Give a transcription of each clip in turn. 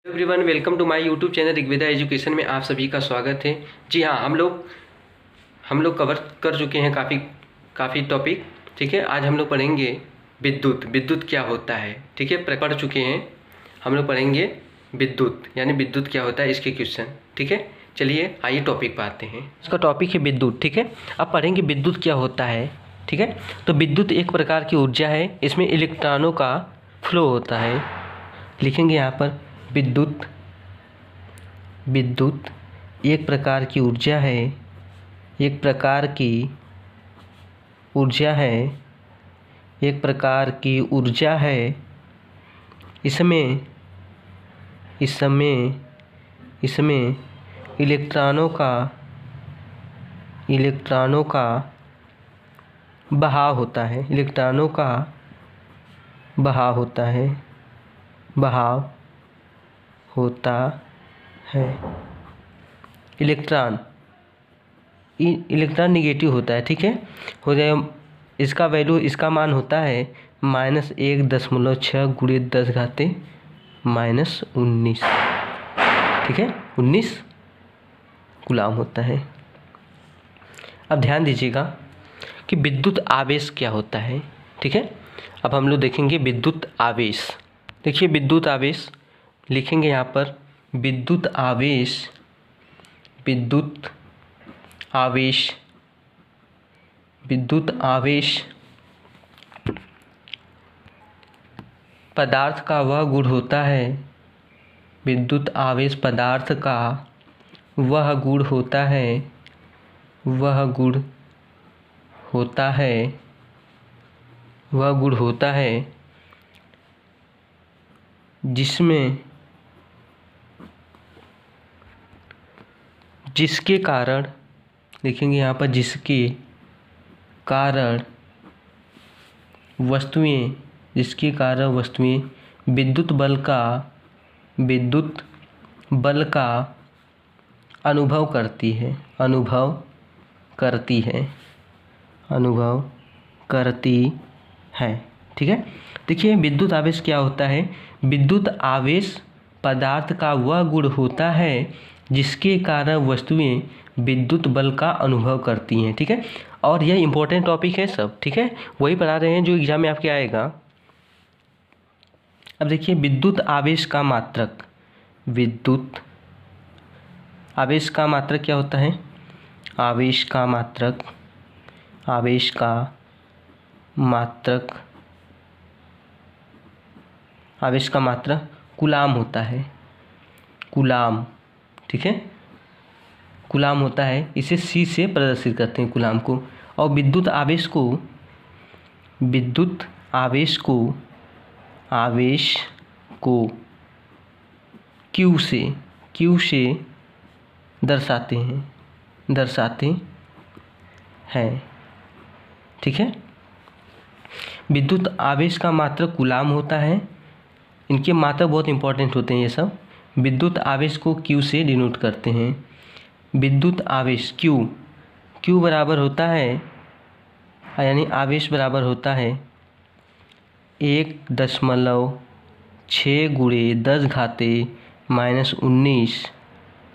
Everyone, welcome to my YouTube channel Rigveda education में आप सभी का स्वागत है। जी हाँ, हम लोग कवर कर चुके हैं काफ़ी टॉपिक। ठीक है, आज हम लोग पढ़ेंगे विद्युत क्या होता है। ठीक है, पढ़ चुके हैं। हम लोग पढ़ेंगे विद्युत यानी विद्युत क्या होता है, इसके क्वेश्चन। ठीक है, चलिए आइए टॉपिक पर आते हैं। इसका टॉपिक है विद्युत। ठीक है, अब पढ़ेंगे विद्युत क्या होता है। ठीक है, तो विद्युत एक प्रकार की ऊर्जा है, इसमें इलेक्ट्रॉनों का फ्लो होता है। लिखेंगे यहाँ पर विद्युत एक प्रकार की ऊर्जा है, एक प्रकार की ऊर्जा है। इसमें इलेक्ट्रॉनों का बहाव होता है। इलेक्ट्रॉन निगेटिव होता है। ठीक है, हो जाए इसका वैल्यू, इसका मान होता है -1.6 × 10⁻⁻19। ठीक है, 19 कूलाम होता है। अब ध्यान दीजिएगा कि विद्युत आवेश क्या होता है। ठीक है, अब हम लोग देखेंगे विद्युत आवेश। देखिए विद्युत आवेश लिखेंगे यहाँ पर विद्युत आवेश पदार्थ का वह गुण होता है। विद्युत आवेश पदार्थ का वह गुण होता है जिसके कारण, लिखेंगे यहाँ पर जिसके कारण वस्तुएं विद्युत बल का अनुभव करती है। ठीक है, देखिए विद्युत आवेश क्या होता है। विद्युत आवेश पदार्थ का वह गुण होता है जिसके कारण वस्तुएं विद्युत बल का अनुभव करती हैं। ठीक है, और यह इम्पोर्टेंट टॉपिक है सब। ठीक है, वही पढ़ा रहे हैं जो एग्जाम में आपके आएगा। अब देखिए विद्युत आवेश का मात्रक क्या होता है। आवेश का मात्रक कूलाम होता है। ठीक है, कूलाम होता है, इसे C से प्रदर्शित करते हैं कूलाम को। और विद्युत आवेश को Q से दर्शाते हैं। ठीक है, विद्युत आवेश का मात्रक कूलाम होता है। इनके मात्रक बहुत इंपॉर्टेंट होते हैं ये सब। विद्युत आवेश को Q से डिनोट करते हैं। विद्युत आवेश Q बराबर होता है, यानी आवेश बराबर होता है 1.6 ×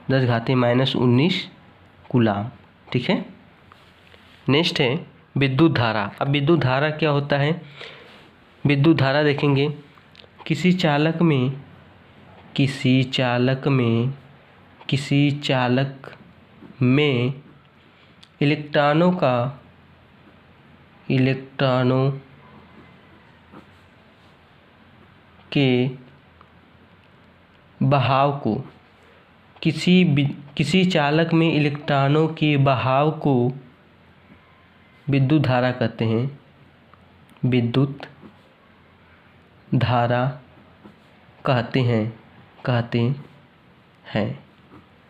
10⁻⁻19 कूलाम। ठीक है, नेक्स्ट है विद्युत धारा। अब विद्युत धारा क्या होता है। विद्युत धारा देखेंगे किसी चालक में इलेक्ट्रॉनों के बहाव को, किसी चालक में इलेक्ट्रॉनों के बहाव को विद्युत धारा कहते हैं। विद्युत धारा कहते हैं।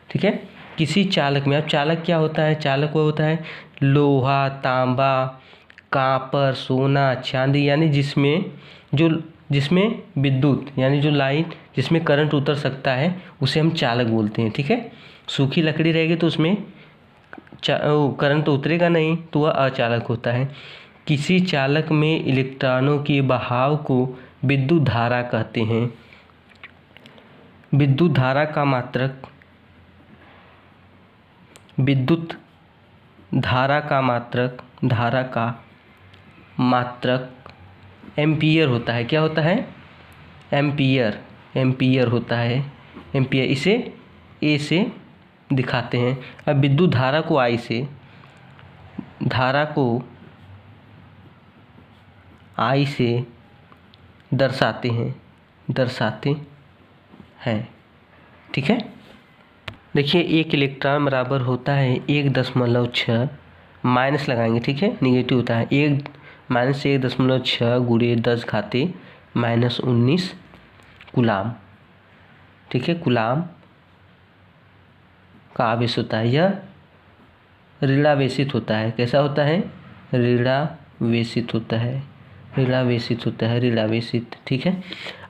ठीक है, किसी चालक में। अब चालक क्या होता है। चालक वो होता है लोहा, तांबा, कॉपर, सोना, चांदी, यानी जिसमें विद्युत यानी जो लाइन जिसमें करंट उतर सकता है उसे हम चालक बोलते हैं। ठीक है, सूखी लकड़ी रहेगी तो उसमें करंट तो उतरेगा नहीं, तो वह अचालक होता है। किसी चालक में इलेक्ट्रॉनों के बहाव को विद्युत धारा कहते हैं। विद्युत धारा का मात्रक, विद्युत धारा का मात्रक एम्पियर होता है। क्या होता है? एम्पियर होता है, एम्पियर। इसे ए से दिखाते हैं। अब विद्युत धारा को आई से, दर्शाते हैं। ठीक है। देखिए, एक इलेक्ट्रॉन बराबर होता है 1.6, माइनस लगाएंगे, ठीक है, निगेटिव होता है, 1-1.6 गुणे 10 घाते -19 कूलाम। ठीक है, कूलाम का आवेश होता है। यह ऋणावेशित होता है। कैसा होता है? ऋणावेशित होता है। ठीक है।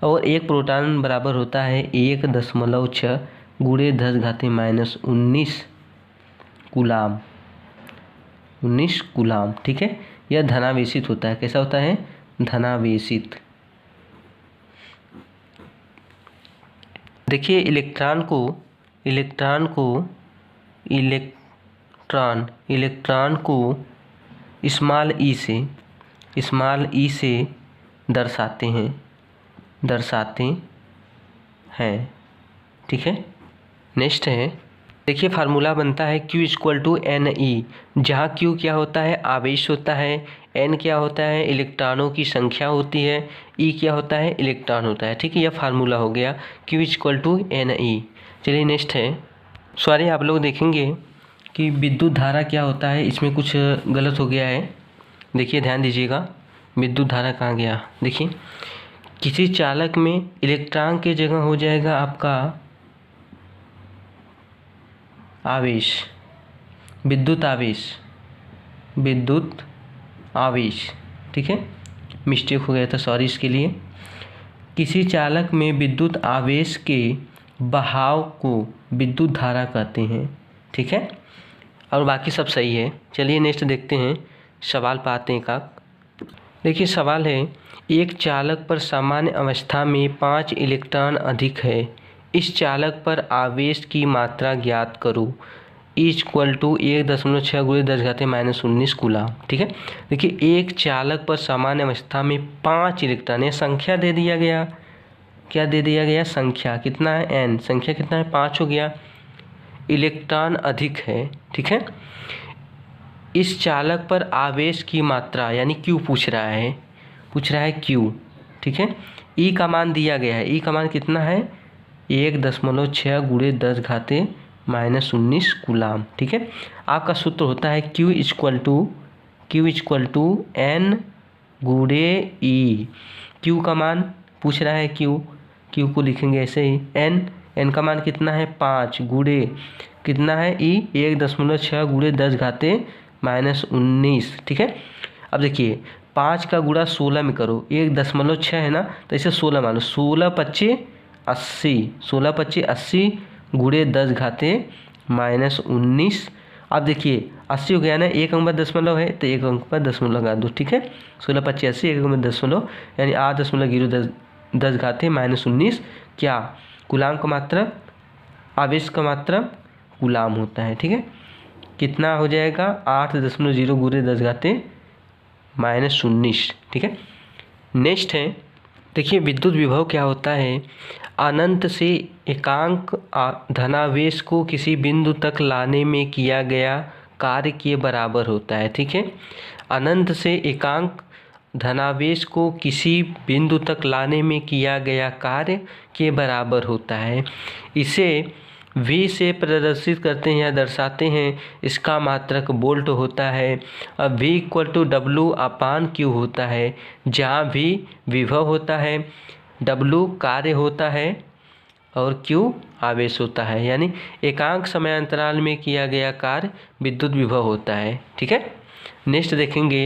और एक प्रोटॉन बराबर होता है 1.6 गुणे 10 घाते -19 कूलाम। 19 कूलाम। ठीक है। यह धनावेशित होता है। कैसा होता है? धनावेशित। देखिए, इलेक्ट्रॉन को स्मॉल ई से दर्शाते हैं। ठीक है। नेक्स्ट है, देखिए फार्मूला बनता है Q = NE, जहाँ Q क्या होता है? आवेश होता है। N क्या होता है? इलेक्ट्रॉनों की संख्या होती है। E क्या होता है? इलेक्ट्रॉन होता है। ठीक है, यह फार्मूला हो गया Q = NE। चलिए नेक्स्ट है, सॉरी आप लोग देखेंगे कि विद्युत धारा क्या होता है, इसमें कुछ गलत हो गया है। देखिए ध्यान दीजिएगा, विद्युत धारा कहाँ गया? देखिए, किसी चालक में इलेक्ट्रॉन की जगह हो जाएगा आपका आवेश, विद्युत आवेश। ठीक है, मिस्टेक हो गया था, सॉरी इसके लिए। किसी चालक में विद्युत आवेश के बहाव को विद्युत धारा कहते हैं। ठीक है, और बाकी सब सही है। चलिए नेक्स्ट देखते हैं, सवाल पाते हैं का। देखिए सवाल है, एक चालक पर सामान्य अवस्था में 5 इलेक्ट्रॉन अधिक है। इस चालक पर आवेश की मात्रा ज्ञात करो। = 1.6 गुणे 10 घाते -19 कूलाम। ठीक है। देखिए, एक चालक पर सामान्य अवस्था में 5 इलेक्ट्रॉन, यह संख्या दे दिया गया। क्या दे दिया गया? संख्या। कितना है? n। संख्या कितना है? 5 हो गया। इलेक्ट्रॉन अधिक है। ठीक है। इस चालक पर आवेश की मात्रा यानी Q पूछ रहा है Q। ठीक है। E का मान दिया गया है। E का मान कितना है? 1.6 गुणे 10 घाते -19 कूलाम। ठीक है। आपका सूत्र होता है Q = N गुणे E। Q का मान पूछ रहा है, Q को लिखेंगे ऐसे ही, N का मान कितना है? 5 गुणे कितना है? E 1.6 गुणे 10 घाते -19। ठीक है। अब देखिए, 5 का गुणा 16 में करो, 1.6 है ना, तो इसे 16 मानो, 16×5 = 80, 16×5 = 80 गुणे 10 घाते -19। अब देखिए 80 हो गया ना, एक अंक पर दशमलव है तो एक अंक पर दशमलव लगा दो। ठीक है, 16×5 = 80, एक अंक पर दशमलव यानी 8.10 घाते -19 क्या? कूलाम का मात्रक, आवेश का मात्रक कूलाम होता है। ठीक है, कितना हो जाएगा? 8.0 गुणे 10 घाते -19। ठीक है। नेक्स्ट है, देखिए विद्युत विभव क्या होता है? अनंत से एकांक धनावेश को किसी बिंदु तक लाने में किया गया कार्य के बराबर होता है। ठीक है, अनंत से एकांक धनावेश को किसी बिंदु तक लाने में किया गया कार्य के बराबर होता है। इसे V से प्रदर्शित करते हैं या दर्शाते हैं। इसका मात्रक वोल्ट होता है। अब V = W/Q होता है, जहाँ V विभव होता है, W कार्य होता है और Q आवेश होता है। यानी एकांक समय अंतराल में किया गया कार्य विद्युत विभव होता है। ठीक है। नेक्स्ट देखेंगे,